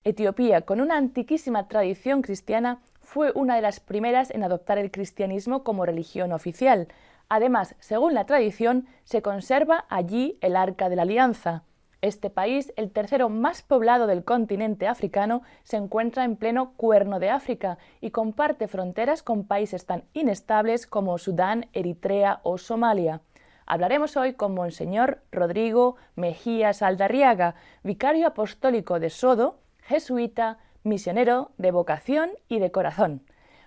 Etiopía, con una antiquísima tradición cristiana, fue una de las primeras en adoptar el cristianismo como religión oficial. Además, según la tradición, se conserva allí el Arca de la Alianza. Este país, el tercero más poblado del continente africano, se encuentra en pleno Cuerno de África y comparte fronteras con países tan inestables como Sudán, Eritrea o Somalia. Hablaremos hoy con Monseñor Rodrigo Mejía Saldarriaga, vicario apostólico de Sodo, jesuita, misionero de vocación y de corazón.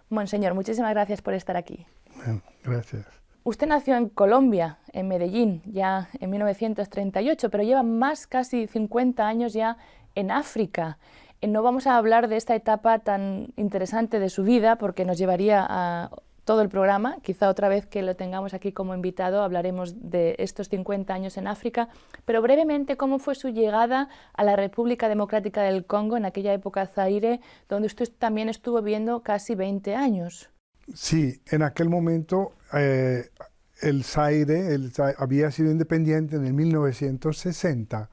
Monseñor, muchísimas gracias por estar aquí. Bueno, gracias. Usted nació en Colombia, en Medellín, ya en 1938, pero lleva casi 50 años ya en África. No vamos a hablar de esta etapa tan interesante de su vida porque nos llevaría a todo el programa. Quizá otra vez que lo tengamos aquí como invitado hablaremos de estos 50 años en África, pero brevemente, ¿cómo fue su llegada a la República Democrática del Congo, en aquella época Zaire, donde usted también estuvo viviendo casi 20 años? Sí, en aquel momento el Zaire había sido independiente en el 1960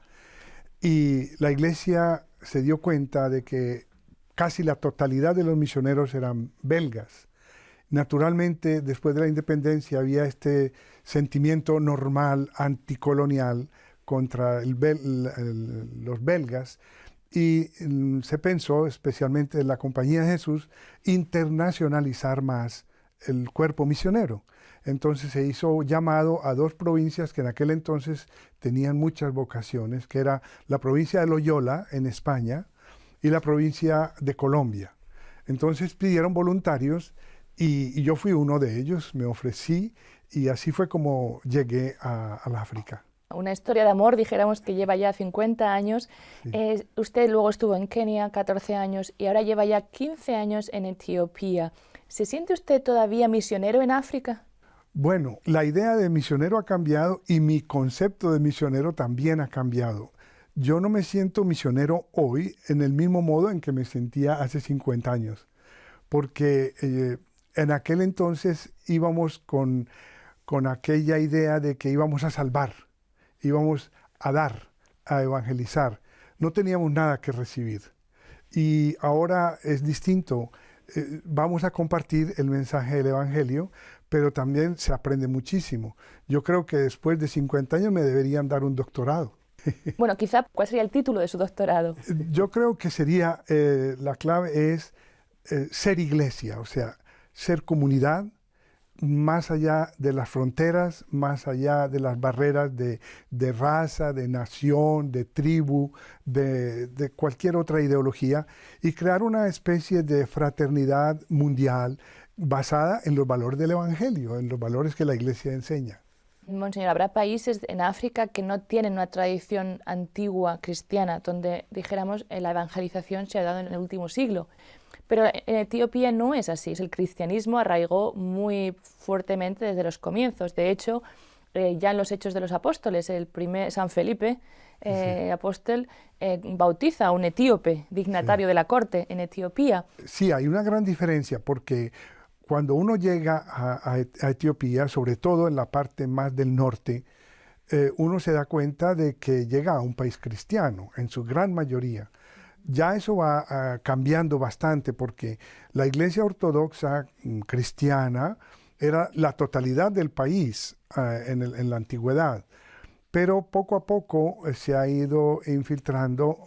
y la Iglesia se dio cuenta de que casi la totalidad de los misioneros eran belgas. Naturalmente, después de la independencia había este sentimiento normal, anticolonial, contra los belgas, y se pensó, especialmente en la Compañía de Jesús, internacionalizar más el cuerpo misionero. Entonces se hizo llamado a dos provincias que en aquel entonces tenían muchas vocaciones, que era la provincia de Loyola, en España, y la provincia de Colombia. Entonces pidieron voluntarios, y yo fui uno de ellos, me ofrecí, y así fue como llegué al África. Una historia de amor, dijéramos, que lleva ya 50 años. Sí. Usted luego estuvo en Kenia 14 años y ahora lleva ya 15 años en Etiopía. ¿Se siente usted todavía misionero en África? Bueno, la idea de misionero ha cambiado y mi concepto de misionero también ha cambiado. Yo no me siento misionero hoy en el mismo modo en que me sentía hace 50 años, porque en aquel entonces íbamos con aquella idea de que íbamos a salvar, íbamos a dar, a evangelizar. No teníamos nada que recibir. Y ahora es distinto. Vamos a compartir el mensaje del Evangelio, pero también se aprende muchísimo. Yo creo que después de 50 años me deberían dar un doctorado. Bueno, quizá, ¿cuál sería el título de su doctorado? Yo creo que sería, la clave es ser iglesia, o sea, ser comunidad, más allá de las fronteras, más allá de las barreras de raza, de nación, de tribu, de cualquier otra ideología, y crear una especie de fraternidad mundial basada en los valores del Evangelio, en los valores que la Iglesia enseña. Monseñor, habrá países en África que no tienen una tradición antigua cristiana, donde, dijéramos, la evangelización se ha dado en el último siglo. Pero en Etiopía no es así. El cristianismo arraigó muy fuertemente desde los comienzos. De hecho, ya en los Hechos de los Apóstoles, el primer San Felipe, apóstol, bautiza a un etíope, dignatario de la corte en Etiopía. Sí, hay una gran diferencia porque cuando uno llega a Etiopía, sobre todo en la parte más del norte, uno se da cuenta de que llega a un país cristiano, en su gran mayoría. Ya eso va cambiando bastante porque la Iglesia Ortodoxa cristiana era la totalidad del país en la antigüedad, pero poco a poco se ha ido infiltrando,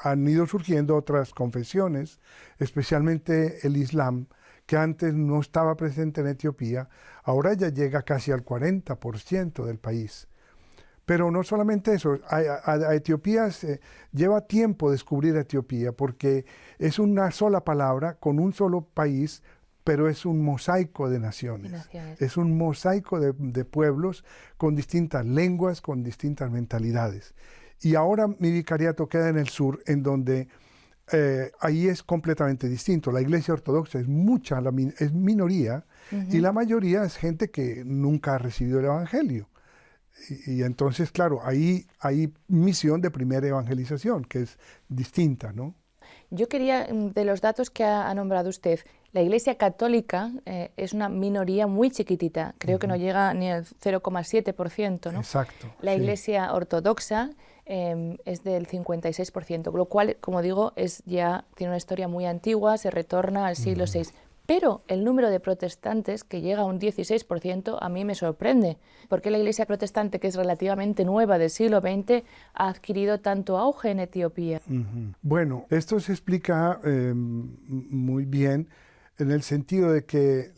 han ido surgiendo otras confesiones, especialmente el Islam, que antes no estaba presente en Etiopía, ahora ya llega casi al 40% del país. Pero no solamente eso, a Etiopía lleva tiempo descubrir Etiopía porque es una sola palabra con un solo país, pero es un mosaico de naciones. Es un mosaico de pueblos con distintas lenguas, con distintas mentalidades. Y ahora mi vicariato queda en el sur, en donde ahí es completamente distinto. La Iglesia Ortodoxa es es minoría, y la mayoría es gente que nunca ha recibido el Evangelio. Y entonces, claro, ahí hay misión de primera evangelización, que es distinta, ¿no? Yo quería, de los datos que ha nombrado usted, la Iglesia Católica es una minoría muy chiquitita, creo que no llega ni al 0,7%, ¿no? Exacto. La sí. Iglesia Ortodoxa es del 56%, lo cual, como digo, tiene una historia muy antigua, se retorna al siglo VI. Pero el número de protestantes, que llega a un 16%, a mí me sorprende, porque la Iglesia protestante, que es relativamente nueva del siglo XX, ha adquirido tanto auge en Etiopía. Bueno, esto se explica muy bien en el sentido de que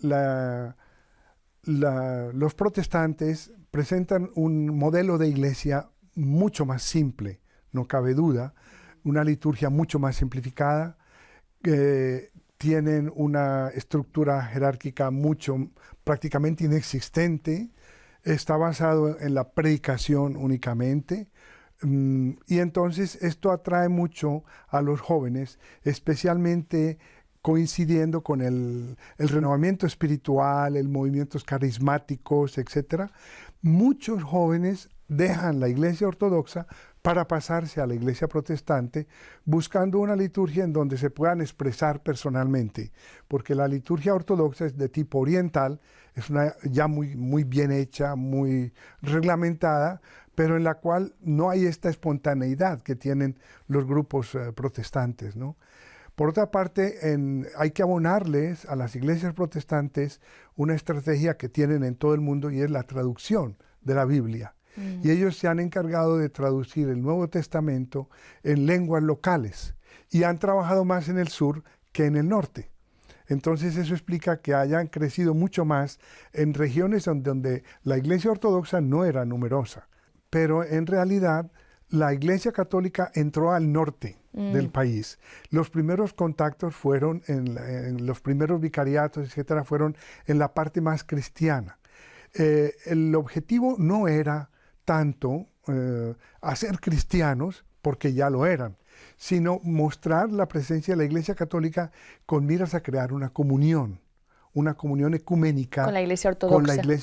los protestantes presentan un modelo de iglesia mucho más simple, no cabe duda, una liturgia mucho más simplificada, tienen una estructura jerárquica prácticamente inexistente, está basado en la predicación únicamente, y entonces esto atrae mucho a los jóvenes, especialmente coincidiendo con el renovamiento espiritual, el movimientos carismáticos, etc. Muchos jóvenes dejan la Iglesia Ortodoxa para pasarse a la Iglesia Protestante, buscando una liturgia en donde se puedan expresar personalmente, porque la liturgia ortodoxa es de tipo oriental, es ya muy bien hecha, muy reglamentada, pero en la cual no hay esta espontaneidad que tienen los grupos protestantes, ¿no? Por otra parte, hay que abonarles a las iglesias protestantes una estrategia que tienen en todo el mundo, y es la traducción de la Biblia. Y ellos se han encargado de traducir el Nuevo Testamento en lenguas locales, y han trabajado más en el sur que en el norte. Entonces eso explica que hayan crecido mucho más en regiones donde la Iglesia Ortodoxa no era numerosa. Pero en realidad la Iglesia Católica entró al norte del país. Los primeros contactos fueron en los primeros vicariatos, etcétera, fueron en la parte más cristiana. El objetivo no era tanto hacer cristianos, porque ya lo eran, sino mostrar la presencia de la Iglesia Católica con miras a crear una comunión ecuménica con la Iglesia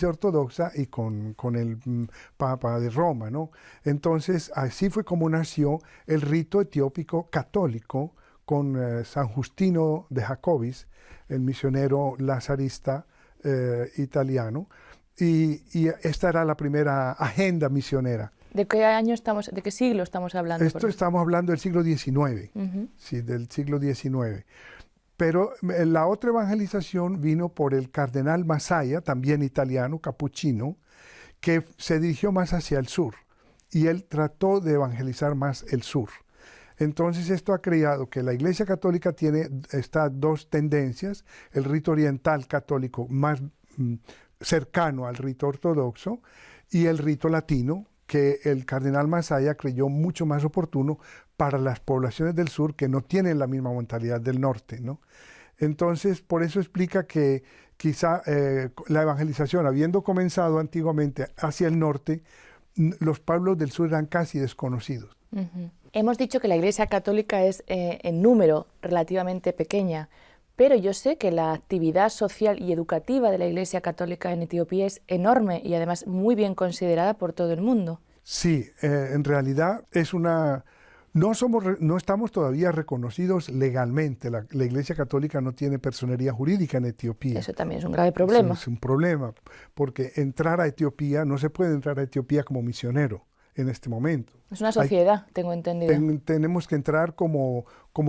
Ortodoxa y con el Papa de Roma, ¿no? Entonces, así fue como nació el rito etiópico católico con San Justino de Jacobis, el misionero lazarista italiano, y esta era la primera agenda misionera. ¿De qué siglo estamos hablando? Estamos hablando del siglo XIX, sí, del siglo XIX. Pero la otra evangelización vino por el cardenal Masaya, también italiano, capuchino, que se dirigió más hacia el sur, y él trató de evangelizar más el sur. Entonces esto ha creado que la Iglesia Católica tiene estas dos tendencias: el rito oriental católico más cercano al rito ortodoxo, y el rito latino, que el cardenal Masaya creyó mucho más oportuno para las poblaciones del sur, que no tienen la misma mentalidad del norte, ¿no? Entonces, por eso explica que quizá la evangelización, habiendo comenzado antiguamente hacia el norte, los pueblos del sur eran casi desconocidos. Hemos dicho que la Iglesia Católica es en número relativamente pequeña, pero yo sé que la actividad social y educativa de la Iglesia Católica en Etiopía es enorme y además muy bien considerada por todo el mundo. Sí, en realidad es no estamos todavía reconocidos legalmente. La Iglesia Católica no tiene personería jurídica en Etiopía. Eso también es un grave problema. Es un problema, porque no se puede entrar a Etiopía como misionero en este momento. Es una sociedad, tengo entendido. Tenemos que entrar como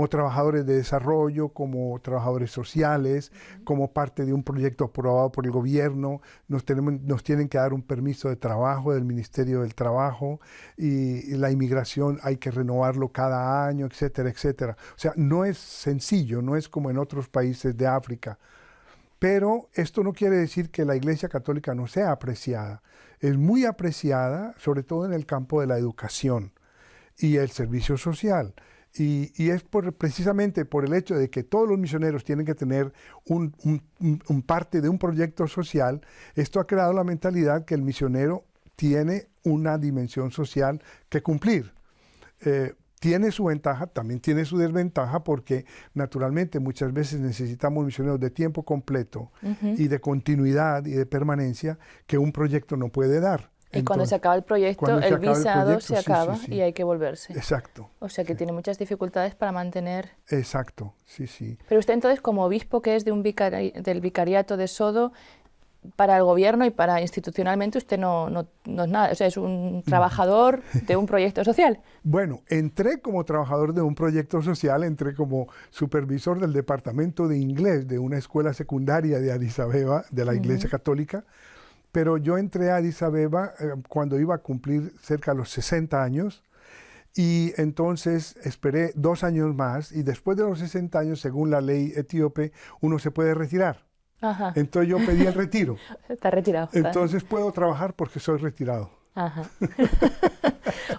trabajadores de desarrollo, como trabajadores sociales, como parte de un proyecto aprobado por el gobierno. Nos tienen que dar un permiso de trabajo del Ministerio del Trabajo, y la inmigración hay que renovarlo cada año, etcétera, etcétera. O sea, no es sencillo, no es como en otros países de África. Pero esto no quiere decir que la Iglesia Católica no sea apreciada. Es muy apreciada, sobre todo en el campo de la educación y el servicio social. Y es precisamente por el hecho de que todos los misioneros tienen que tener un parte de un proyecto social. Esto ha creado la mentalidad que el misionero tiene una dimensión social que cumplir. tiene su ventaja, también tiene su desventaja, porque naturalmente muchas veces necesitamos misioneros de tiempo completo y de continuidad y de permanencia que un proyecto no puede dar. Y cuando se acaba el proyecto, el visado se acaba y hay que volverse. Exacto. O sea que tiene muchas dificultades para mantener... Exacto, sí. Pero usted entonces, como obispo que es del vicariato de Sodo, para el gobierno y para institucionalmente usted no es nada, o sea, es un trabajador de un proyecto social. Bueno, entré como trabajador de un proyecto social, entré como supervisor del departamento de inglés de una escuela secundaria de Addis Abeba, de la Iglesia Católica, pero yo entré a Addis Abeba cuando iba a cumplir cerca de los 60 años, y entonces esperé 2 años más, y después de los 60 años, según la ley etíope, uno se puede retirar. Ajá. Entonces yo pedí el retiro. Está retirado. Entonces puedo trabajar porque soy retirado. Ajá.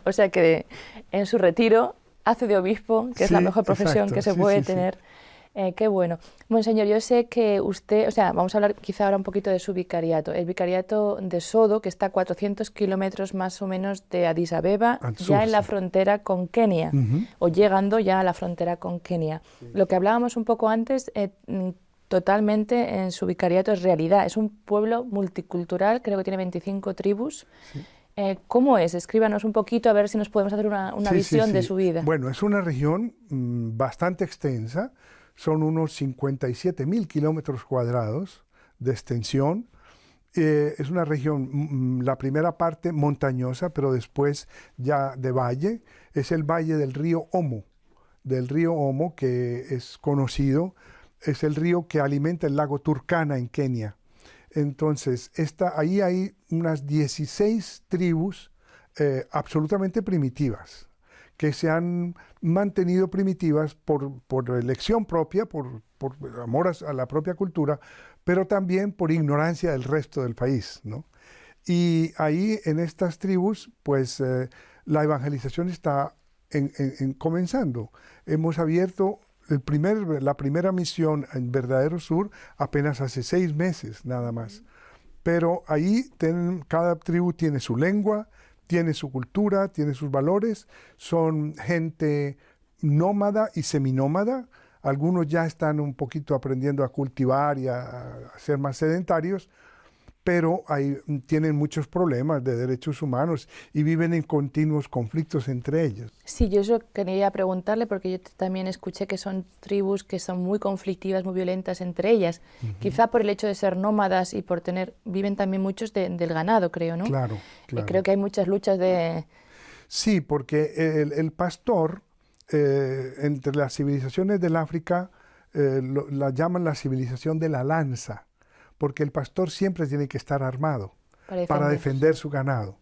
O sea que en su retiro hace de obispo, que es la mejor profesión que se puede tener. Qué bueno. Monseñor, yo sé que usted, o sea, vamos a hablar quizá ahora un poquito de su vicariato. El vicariato de Sodo, que está a 400 kilómetros más o menos de Addis Abeba, ya en la frontera con Kenia, o llegando ya a la frontera con Kenia. Lo que hablábamos un poco antes, totalmente en su vicariato es realidad. Es un pueblo multicultural, creo que tiene 25 tribus. Sí. ¿Cómo es? Escríbanos un poquito a ver si nos podemos hacer una visión de su vida. Bueno, es una región bastante extensa, son unos 57.000 kilómetros cuadrados de extensión. Es una región, la primera parte montañosa, pero después ya de valle. Es el valle del río Omo, que es conocido. Es el río que alimenta el lago Turkana en Kenia. Entonces, ahí hay unas 16 tribus absolutamente primitivas, que se han mantenido primitivas por elección propia, por amor a la propia cultura, pero también por ignorancia del resto del país, ¿no? Y ahí, en estas tribus, pues la evangelización está comenzando. Hemos abierto la primera misión en Verdadero Sur apenas hace 6 meses, nada más. Pero ahí cada tribu tiene su lengua, tiene su cultura, tiene sus valores, son gente nómada y seminómada. Algunos ya están un poquito aprendiendo a cultivar y a ser más sedentarios, pero tienen muchos problemas de derechos humanos y viven en continuos conflictos entre ellos. Sí, yo eso quería preguntarle porque yo también escuché que son tribus que son muy conflictivas, muy violentas entre ellas, quizá por el hecho de ser nómadas y por viven también muchos del ganado, creo, ¿no? Claro. Creo que hay muchas luchas de... Sí, porque el pastor, entre las civilizaciones del África, la llaman la civilización de la lanza, porque el pastor siempre tiene que estar armado para defender su ganado.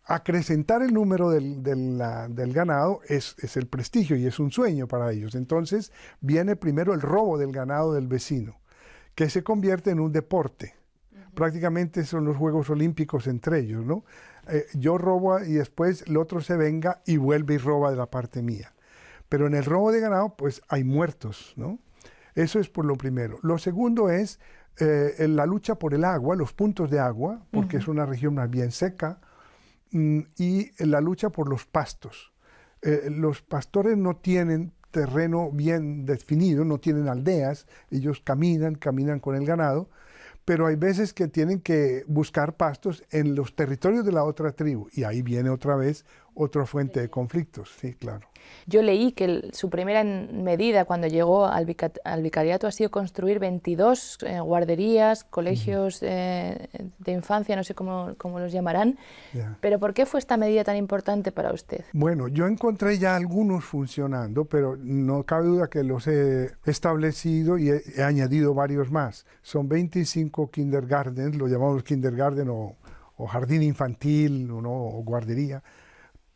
Acrecentar el número del ganado es el prestigio y es un sueño para ellos. Entonces viene primero el robo del ganado del vecino, que se convierte en un deporte. Prácticamente son los Juegos Olímpicos entre ellos, ¿no? Yo robo y después el otro se venga y vuelve y roba de la parte mía. Pero en el robo de ganado, pues hay muertos, ¿no? Eso es por lo primero. Lo segundo es la lucha por el agua, los puntos de agua, porque es una región más bien seca, y la lucha por los pastos. Los pastores no tienen terreno bien definido, no tienen aldeas, ellos caminan con el ganado, pero hay veces que tienen que buscar pastos en los territorios de la otra tribu, y ahí viene otra vez otra fuente de conflictos, sí, claro. Yo leí que su primera medida cuando llegó al vicariato ha sido construir 22 guarderías, colegios de infancia, no sé cómo los llamarán, pero ¿por qué fue esta medida tan importante para usted? Bueno, yo encontré ya algunos funcionando, pero no cabe duda que los he establecido y he añadido varios más. Son 25 kindergartens, lo llamamos kindergarten o jardín infantil, ¿no? O guardería.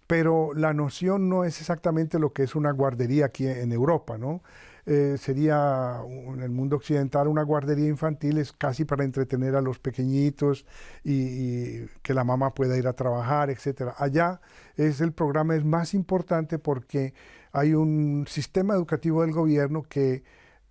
Pero la noción no es exactamente lo que es una guardería aquí en Europa, ¿no? Sería en el mundo occidental una guardería infantil es casi para entretener a los pequeñitos y que la mamá pueda ir a trabajar, etc. Allá el programa es más importante porque hay un sistema educativo del gobierno que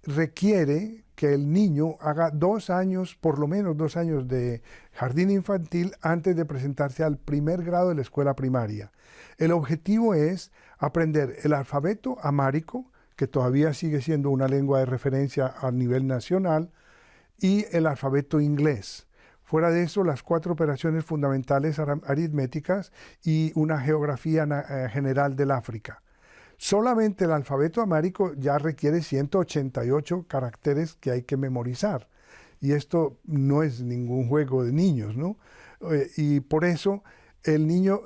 requiere que el niño haga 2 años, por lo menos 2 años de jardín infantil antes de presentarse al primer grado de la escuela primaria. El objetivo es aprender el alfabeto amárico, que todavía sigue siendo una lengua de referencia a nivel nacional, y el alfabeto inglés. Fuera de eso, las 4 operaciones fundamentales aritméticas y una geografía general del África. Solamente el alfabeto amárico ya requiere 188 caracteres que hay que memorizar. Y esto no es ningún juego de niños, ¿no? Y por eso el niño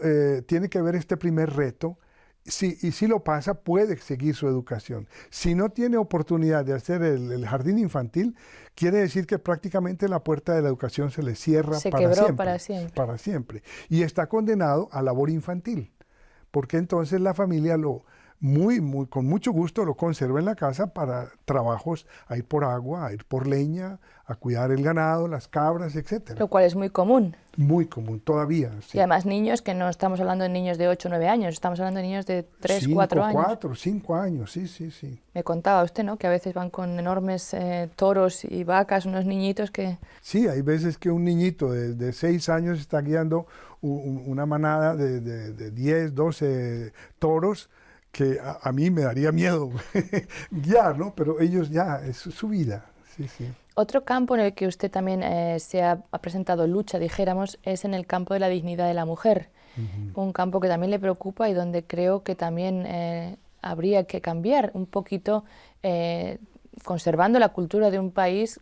tiene que ver este primer reto. Y si lo pasa, puede seguir su educación. Si no tiene oportunidad de hacer el jardín infantil, quiere decir que prácticamente la puerta de la educación se le cierra para siempre. Y está condenado a labor infantil, porque entonces la familia con mucho gusto lo conserva en la casa para trabajos, a ir por agua, a ir por leña, a cuidar el ganado, las cabras, etc. Lo cual es muy común. Muy común, todavía. Sí. Y además niños que no estamos hablando de niños de 8 o 9 años, estamos hablando de niños de 3, 4 años. 4, 5 años, sí. Me contaba usted, ¿no?, que a veces van con enormes toros y vacas, unos niñitos que... Sí, hay veces que un niñito de 6 años está guiando una manada de 10, 12 toros, que a mí me daría miedo guiar, ¿no? Pero ellos ya, es su vida, sí. Otro campo en el que usted también se ha presentado lucha, dijéramos, es en el campo de la dignidad de la mujer. Un campo que también le preocupa y donde creo que también habría que cambiar un poquito, conservando la cultura de un país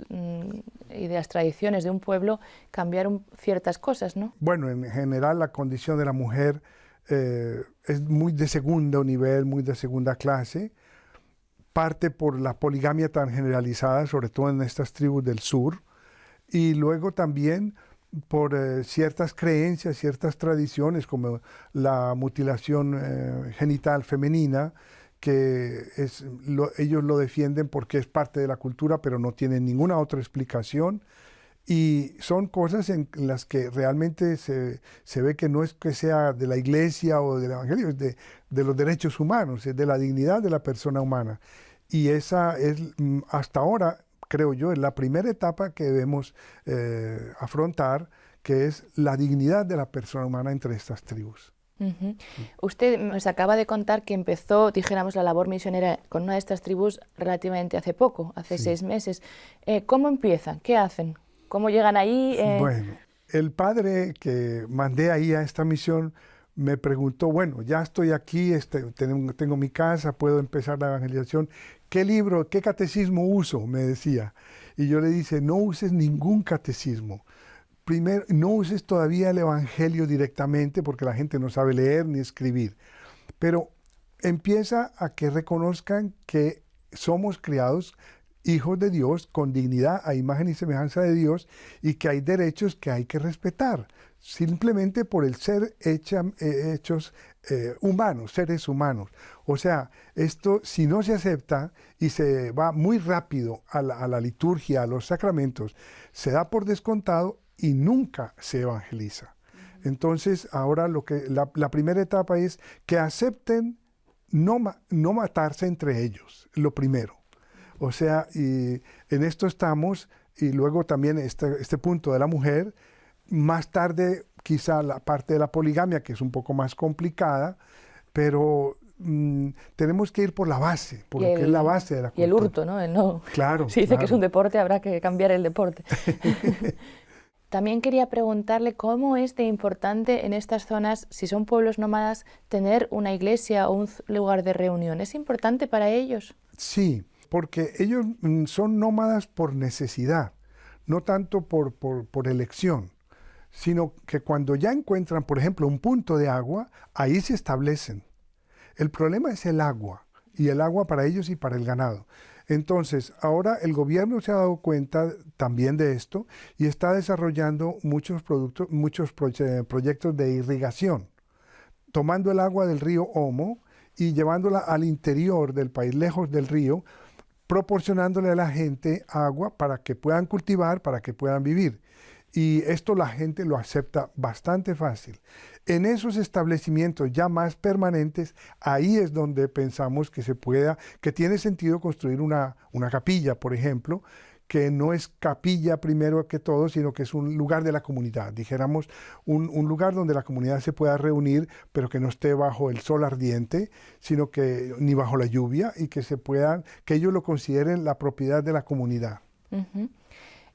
y de las tradiciones de un pueblo, cambiar ciertas cosas, ¿no? Bueno, en general la condición de la mujer es muy de segundo nivel, muy de segunda clase, parte por la poligamia tan generalizada, sobre todo en estas tribus del sur, y luego también por ciertas creencias, ciertas tradiciones, como la mutilación genital femenina, que ellos lo defienden porque es parte de la cultura, pero no tienen ninguna otra explicación. Y son cosas en las que realmente se ve que no es que sea de la iglesia o del evangelio, es de los derechos humanos, es de la dignidad de la persona humana. Y esa es, hasta ahora, creo yo, es la primera etapa que debemos afrontar, que es la dignidad de la persona humana entre estas tribus. Uh-huh. Usted nos acaba de contar que empezó, dijéramos, la labor misionera con una de estas tribus relativamente hace poco, hace 6 meses. ¿Cómo empiezan? ¿Qué hacen? ¿Cómo llegan ahí? Bueno, el padre que mandé ahí a esta misión me preguntó, bueno, ya estoy aquí, tengo mi casa, puedo empezar la evangelización. ¿Qué libro, qué catecismo uso?, me decía. Y yo le dije, no uses ningún catecismo. Primero, no uses todavía el evangelio directamente porque la gente no sabe leer ni escribir. Pero empieza a que reconozcan que somos criados hijos de Dios, con dignidad a imagen y semejanza de Dios, y que hay derechos que hay que respetar, simplemente por el ser hechos humanos, seres humanos. O sea, esto si no se acepta y se va muy rápido a la liturgia, a los sacramentos, se da por descontado y nunca se evangeliza. Entonces, ahora la primera etapa es que acepten no matarse entre ellos, lo primero. O sea, y en esto estamos, y luego también este punto de la mujer, más tarde quizá la parte de la poligamia, que es un poco más complicada, pero tenemos que ir por la base, porque es la base de la cultura. Y el hurto, ¿no? Claro. Si dice que es un deporte, habrá que cambiar el deporte. También quería preguntarle cómo es de importante en estas zonas, si son pueblos nómadas, tener una iglesia o un lugar de reunión. ¿Es importante para ellos? Sí, porque ellos son nómadas por necesidad, no tanto por elección, sino que cuando ya encuentran, por ejemplo, un punto de agua, ahí se establecen. El problema es el agua, y el agua para ellos y para el ganado. Entonces, ahora el gobierno se ha dado cuenta también de esto y está desarrollando muchos proyectos de irrigación, tomando el agua del río Omo y llevándola al interior del país, lejos del río, proporcionándole a la gente agua para que puedan cultivar, para que puedan vivir. Y esto la gente lo acepta bastante fácil. En esos establecimientos ya más permanentes, ahí es donde pensamos que tiene sentido construir una capilla, por ejemplo, que no es capilla primero que todo, sino que es un lugar de la comunidad, dijéramos, un lugar donde la comunidad se pueda reunir, pero que no esté bajo el sol ardiente, sino que ni bajo la lluvia, y que que ellos lo consideren la propiedad de la comunidad. Uh-huh.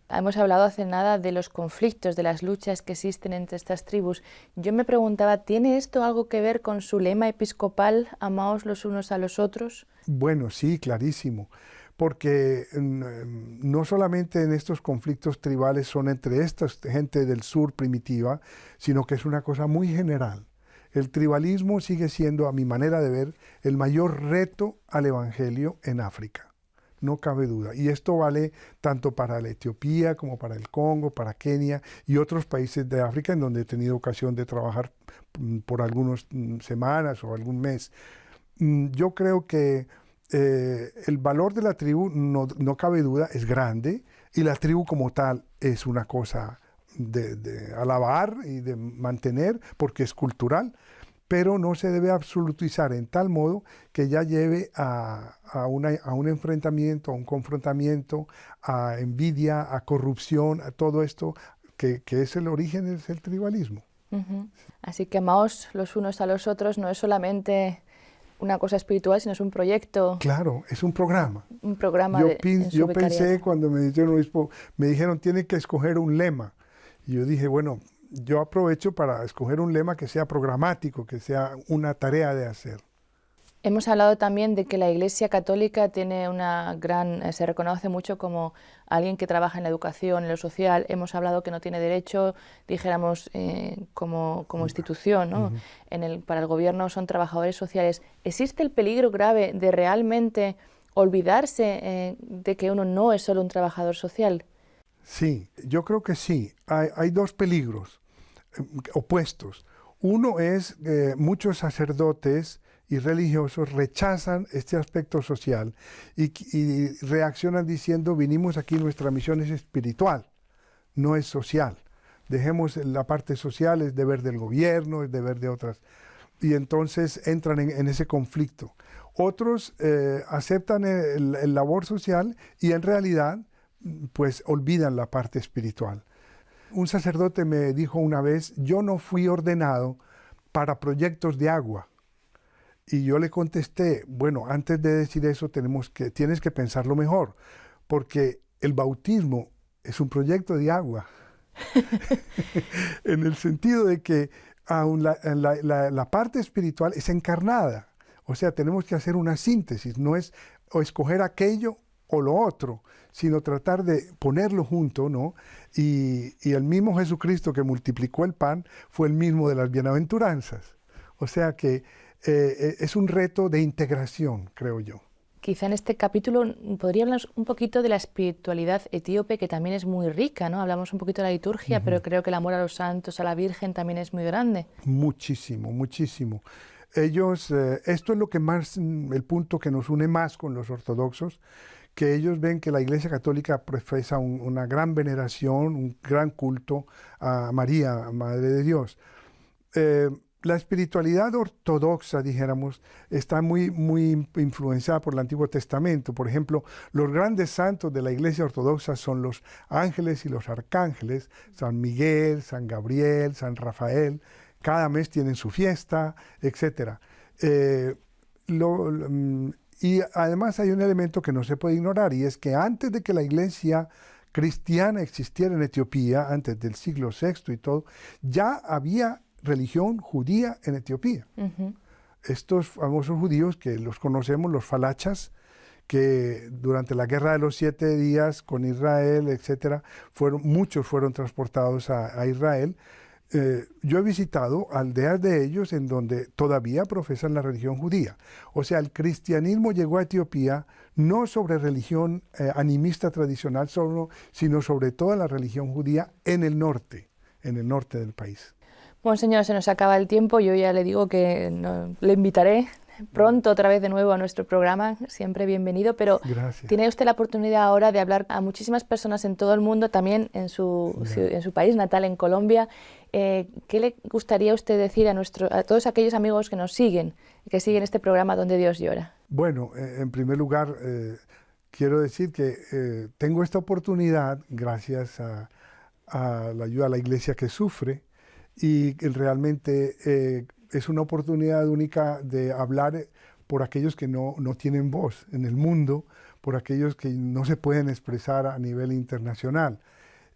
Hemos hablado hace nada de los conflictos, de las luchas que existen entre estas tribus. Yo me preguntaba, ¿tiene esto algo que ver con su lema episcopal, amaos los unos a los otros? Bueno, sí, clarísimo, porque no solamente en estos conflictos tribales son entre esta gente del sur primitiva, sino que es una cosa muy general. El tribalismo sigue siendo, a mi manera de ver, el mayor reto al Evangelio en África. No cabe duda. Y esto vale tanto para la Etiopía como para el Congo, para Kenia y otros países de África en donde he tenido ocasión de trabajar por algunas semanas o algún mes. Yo creo que el valor de la tribu, no cabe duda, es grande, y la tribu como tal es una cosa de alabar y de mantener porque es cultural, pero no se debe absolutizar en tal modo que ya lleve a un enfrentamiento, a un confrontamiento, a envidia, a corrupción, a todo esto que es el origen, es el tribalismo. Uh-huh. Así que amaos los unos a los otros no es solamente una cosa espiritual, sino es un proyecto. Claro, es un programa. Un programa yo pensé cuando me dijeron, obispo, me dijeron, tiene que escoger un lema. Y yo dije, bueno, yo aprovecho para escoger un lema que sea programático, que sea una tarea de hacer. Hemos hablado también de que la Iglesia Católica tiene se reconoce mucho como alguien que trabaja en la educación, en lo social. Hemos hablado que no tiene derecho, dijéramos, como institución, ¿no? Uh-huh. Para el gobierno son trabajadores sociales. ¿Existe el peligro grave de realmente olvidarse de que uno no es solo un trabajador social? Sí, yo creo que sí. Hay dos peligros opuestos. Uno es muchos sacerdotes y religiosos rechazan este aspecto social y reaccionan diciendo, vinimos aquí, nuestra misión es espiritual, no es social. Dejemos la parte social, es deber del gobierno, es deber de otras. Y entonces entran en ese conflicto. Otros aceptan el labor social y en realidad pues olvidan la parte espiritual. Un sacerdote me dijo una vez, yo no fui ordenado para proyectos de agua. Y yo le contesté, bueno, antes de decir eso tienes que pensarlo mejor, porque el bautismo es un proyecto de agua. En el sentido de que aún la parte espiritual es encarnada. O sea, tenemos que hacer una síntesis, no es o escoger aquello o lo otro, sino tratar de ponerlo junto, ¿no? Y el mismo Jesucristo que multiplicó el pan fue el mismo de las bienaventuranzas. O sea que es un reto de integración, creo yo. Quizá en este capítulo podría hablar un poquito de la espiritualidad etíope, que también es muy rica, ¿no? Hablamos un poquito de la liturgia, pero creo que el amor a los santos, a la Virgen, también es muy grande. Muchísimo, muchísimo. Ellos, esto es lo que más, el punto que nos une más con los ortodoxos, que ellos ven que la Iglesia Católica profesa una gran veneración, un gran culto a María, Madre de Dios. La espiritualidad ortodoxa, dijéramos, está muy, muy influenciada por el Antiguo Testamento. Por ejemplo, los grandes santos de la Iglesia Ortodoxa son los ángeles y los arcángeles, San Miguel, San Gabriel, San Rafael. Cada mes tienen su fiesta, etc. Y además hay un elemento que no se puede ignorar, y es que antes de que la Iglesia cristiana existiera en Etiopía, antes del siglo VI y todo, ya había religión judía en Etiopía. Uh-huh. Estos famosos judíos que los conocemos, los falachas, que durante la guerra de los 7 días con Israel, etcétera, muchos fueron transportados a Israel. Yo he visitado aldeas de ellos en donde todavía profesan la religión judía. O sea, el cristianismo llegó a Etiopía no sobre religión animista tradicional solo, sino sobre toda la religión judía en el norte del país. Bueno, señor, se nos acaba el tiempo. Yo ya le digo que le invitaré pronto otra vez de nuevo a nuestro programa, siempre bienvenido, pero gracias. Tiene usted la oportunidad ahora de hablar a muchísimas personas en todo el mundo, también en su país natal, en Colombia. ¿Qué le gustaría a usted decir a todos aquellos amigos que nos siguen, que siguen este programa Donde Dios Llora? Bueno, en primer lugar, quiero decir que tengo esta oportunidad gracias a la ayuda a la iglesia que sufre y que realmente es una oportunidad única de hablar por aquellos que no tienen voz en el mundo, por aquellos que no se pueden expresar a nivel internacional.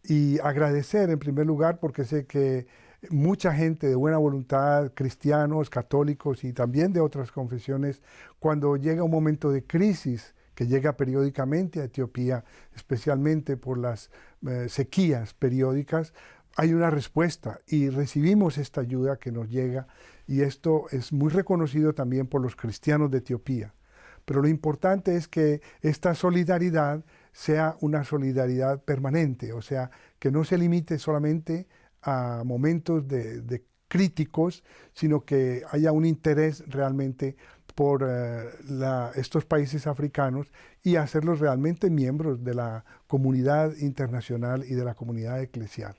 Y agradecer en primer lugar porque sé que mucha gente de buena voluntad, cristianos, católicos y también de otras confesiones, cuando llega un momento de crisis que llega periódicamente a Etiopía, especialmente por las sequías periódicas, hay una respuesta y recibimos esta ayuda que nos llega y esto es muy reconocido también por los cristianos de Etiopía. Pero lo importante es que esta solidaridad sea una solidaridad permanente, o sea, que no se limite solamente a momentos de críticos, sino que haya un interés realmente por estos países africanos y hacerlos realmente miembros de la comunidad internacional y de la comunidad eclesial.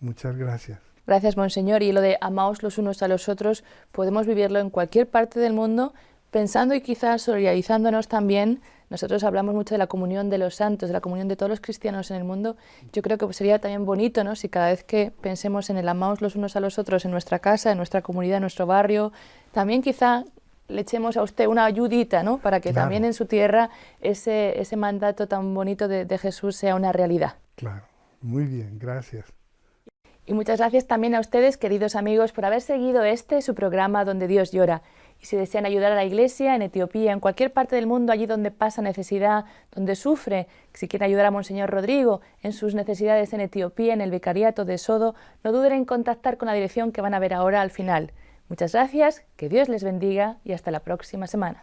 Muchas gracias. Gracias, Monseñor. Y lo de amaos los unos a los otros, podemos vivirlo en cualquier parte del mundo, pensando y quizás solidarizándonos también. Nosotros hablamos mucho de la comunión de los santos, de la comunión de todos los cristianos en el mundo. Yo creo que sería también bonito, ¿no?, si cada vez que pensemos en el amaos los unos a los otros en nuestra casa, en nuestra comunidad, en nuestro barrio, también quizá le echemos a usted una ayudita, ¿no?, para que también en su tierra ese mandato tan bonito de Jesús sea una realidad. Claro, muy bien, gracias. Y muchas gracias también a ustedes, queridos amigos, por haber seguido su programa Donde Dios llora. Y si desean ayudar a la Iglesia en Etiopía, en cualquier parte del mundo, allí donde pasa necesidad, donde sufre, si quieren ayudar a Monseñor Rodrigo en sus necesidades en Etiopía, en el Vicariato de Sodo, no duden en contactar con la dirección que van a ver ahora al final. Muchas gracias, que Dios les bendiga y hasta la próxima semana.